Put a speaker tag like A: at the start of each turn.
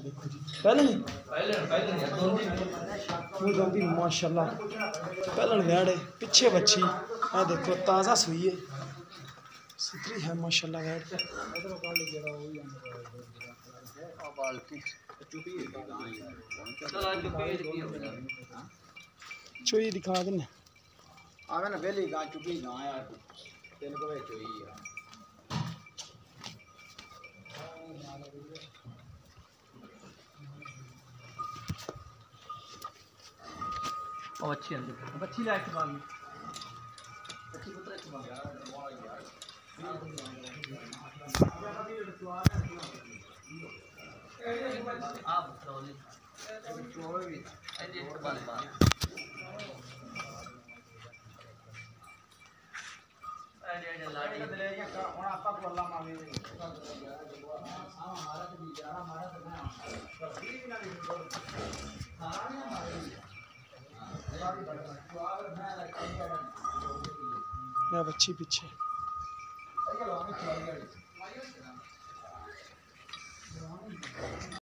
A: देखो जी पहले दोंदी माशाल्लाह पहले वैड़ पिछे बच्ची आ देखो ताज़ा सुई है सुथरी है माशाल्लाह वैड़ चोई दिखा देना
B: आवे ना पहली गां चुकी गां यार तेन को चोई यार
C: अच्छी अच्छी लाइट बांध अच्छी पुत्र की बांध आप ट्रॉली चोर भी ऐसे बांध ऐसे लाठी ले या और आपा को अल्लाह मांगे हमारा तो बिचारा हमारा तो ना कभी भी ना सारा नहीं हमारे
A: बच्ची पीछे